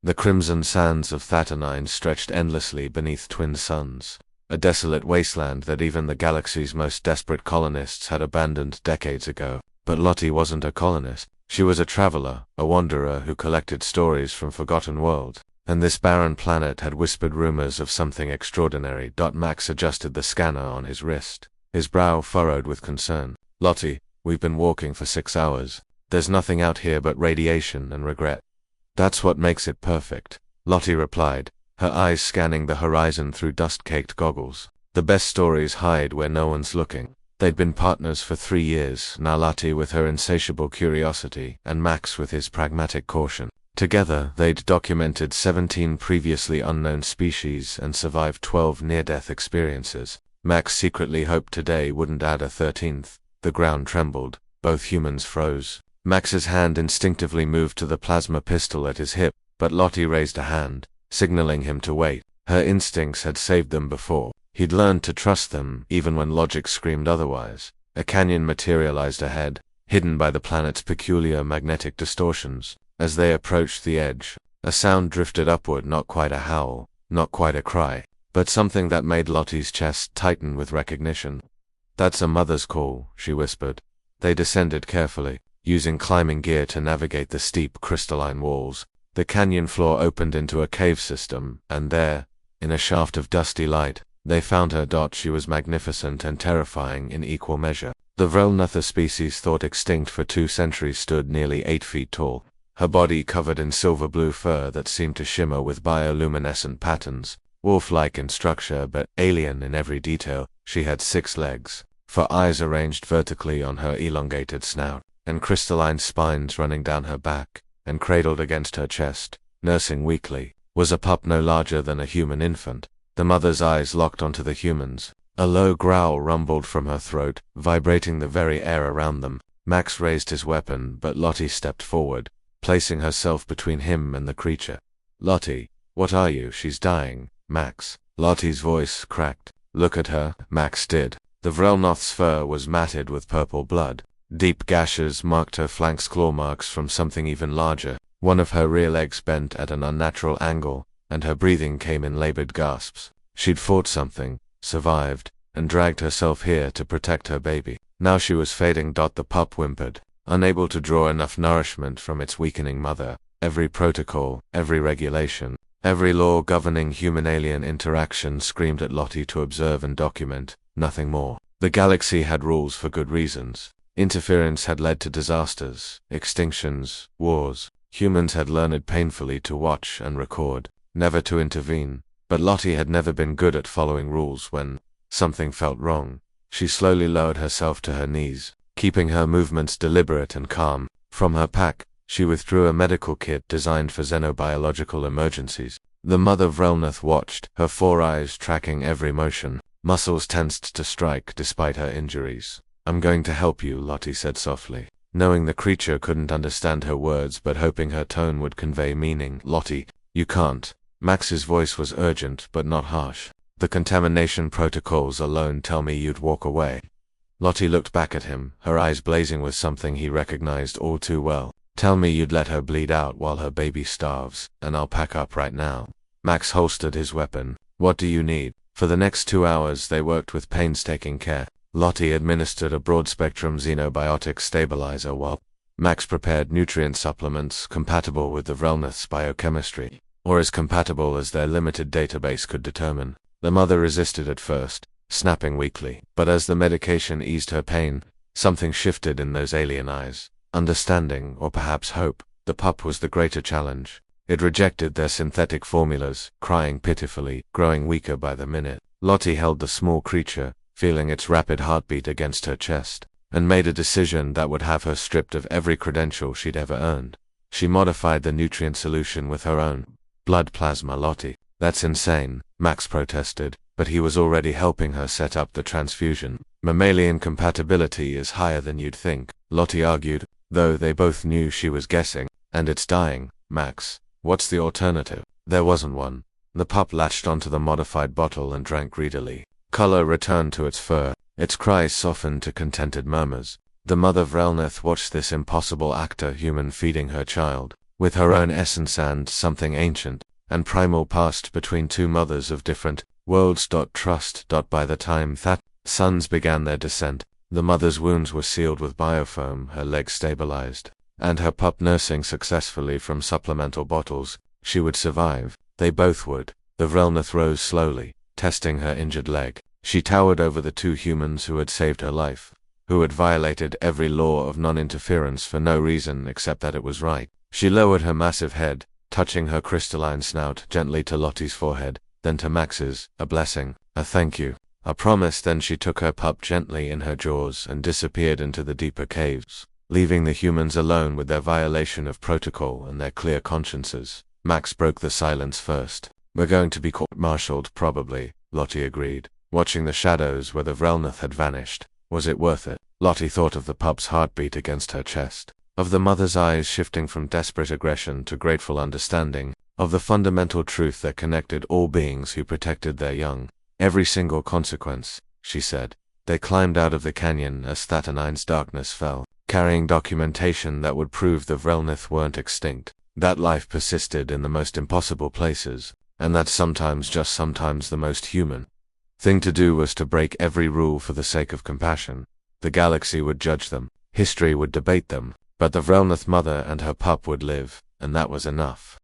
The crimson sands of Thatanine stretched endlessly beneath twin suns, a desolate wasteland that even the galaxy's most desperate colonists had abandoned decades ago. But Lottie wasn't a colonist. She was a traveler, a wanderer who collected stories from forgotten worlds. And this barren planet had whispered rumors of something extraordinary. Max adjusted the scanner on his wrist, his brow furrowed with concern. Lottie, we've been walking for 6 hours. There's nothing out here but radiation and regret. That's what makes it perfect, Lottie replied, her eyes scanning the horizon through dust-caked goggles. The best stories hide where no one's looking. They'd been partners for 3 years, now Lottie with her insatiable curiosity, and Max with his pragmatic caution. Together, they'd documented 17 previously unknown species and survived 12 near-death experiences. Max secretly hoped today wouldn't add a 13th. The ground trembled. Both humans froze. Max's hand instinctively moved to the plasma pistol at his hip, but Lottie raised a hand, signaling him to wait. Her instincts had saved them before. He'd learned to trust them, even when logic screamed otherwise. A canyon materialized ahead, hidden by the planet's peculiar magnetic distortions. As they approached the edge, a sound drifted upward, not quite a howl, not quite a cry, but something that made Lottie's chest tighten with recognition. That's a mother's call, she whispered. They descended carefully, using climbing gear to navigate the steep crystalline walls. The canyon floor opened into a cave system, and there, in a shaft of dusty light, they found her. She was magnificent and terrifying in equal measure. The Vrelnotha species thought extinct for 2 centuries stood nearly 8 feet tall. Her body covered in silver-blue fur that seemed to shimmer with bioluminescent patterns, wolf-like in structure but alien in every detail. She had 6 legs, 4 eyes arranged vertically on her elongated snout, and crystalline spines running down her back, and cradled against her chest, nursing weakly, was a pup no larger than a human infant. The mother's eyes locked onto the humans. A low growl rumbled from her throat, vibrating the very air around them. Max raised his weapon, but Lottie stepped forward, placing herself between him and the creature. Lottie, what are you? She's dying, Max. Lottie's voice cracked. Look at her. Max did. The Vrelnoth's fur was matted with purple blood. Deep gashes marked her flanks, claw marks from something even larger. One of her rear legs bent at an unnatural angle, and her breathing came in labored gasps. She'd fought something, survived, and dragged herself here to protect her baby. Now she was fading. The pup whimpered, unable to draw enough nourishment from its weakening mother. Every protocol, every regulation, every law governing human-alien interaction screamed at Lottie to observe and document, nothing more. The galaxy had rules for good reasons. Interference had led to disasters, extinctions, wars. Humans had learned painfully to watch and record, never to intervene. But Lottie had never been good at following rules. When something felt wrong, she slowly lowered herself to her knees, keeping her movements deliberate and calm. From her pack, she withdrew a medical kit designed for xenobiological emergencies. The mother Vrelnoth watched, her 4 eyes tracking every motion, muscles tensed to strike despite her injuries. I'm going to help you, Lottie said softly, knowing the creature couldn't understand her words but hoping her tone would convey meaning. Lottie, you can't. Max's voice was urgent but not harsh. The contamination protocols alone tell me you'd walk away. Lottie looked back at him, her eyes blazing with something he recognized all too well. Tell me you'd let her bleed out while her baby starves, and I'll pack up right now. Max holstered his weapon. What do you need? For the next 2 hours they worked with painstaking care. Lottie administered a broad-spectrum xenobiotic stabilizer while Max prepared nutrient supplements compatible with the Vrelnoth's biochemistry, or as compatible as their limited database could determine. The mother resisted at first, snapping weakly, but as the medication eased her pain, something shifted in those alien eyes. Understanding, or perhaps hope. The pup was the greater challenge. It rejected their synthetic formulas, crying pitifully, growing weaker by the minute. Lottie held the small creature, feeling its rapid heartbeat against her chest, and made a decision that would have her stripped of every credential she'd ever earned. She modified the nutrient solution with her own blood plasma. Lottie, that's insane, Max protested, but he was already helping her set up the transfusion. Mammalian compatibility is higher than you'd think, Lottie argued, though they both knew she was guessing. And it's dying, Max. What's the alternative? There wasn't one. The pup latched onto the modified bottle and drank greedily. Color returned to its fur, its cries softened to contented murmurs. The mother Vrelnoth watched this impossible actor human feeding her child, with her own essence and something ancient and primal past between two mothers of different worlds. Trust. By the time that sons began their descent, the mother's wounds were sealed with biofoam, her legs stabilized, and her pup nursing successfully from supplemental bottles. She would survive. They both would. The Vrelnath rose slowly, testing her injured leg. She towered over the two humans who had saved her life, who had violated every law of non-interference for no reason except that it was right. She lowered her massive head, touching her crystalline snout gently to Lottie's forehead, then to Max's, a blessing, a thank you, a promise. Then she took her pup gently in her jaws and disappeared into the deeper caves, leaving the humans alone with their violation of protocol and their clear consciences. Max broke the silence first. We're going to be court-martialed, probably, Lottie agreed, watching the shadows where the Vrelnath had vanished. Was it worth it? Lottie thought of the pup's heartbeat against her chest, of the mother's eyes shifting from desperate aggression to grateful understanding, of the fundamental truth that connected all beings who protected their young. Every single consequence, she said. They climbed out of the canyon as Thatanine's darkness fell, carrying documentation that would prove the Vrelnath weren't extinct, that life persisted in the most impossible places, and that sometimes, just sometimes, the most human thing to do was to break every rule for the sake of compassion. The galaxy would judge them, history would debate them, but the Vrelnath mother and her pup would live, and that was enough.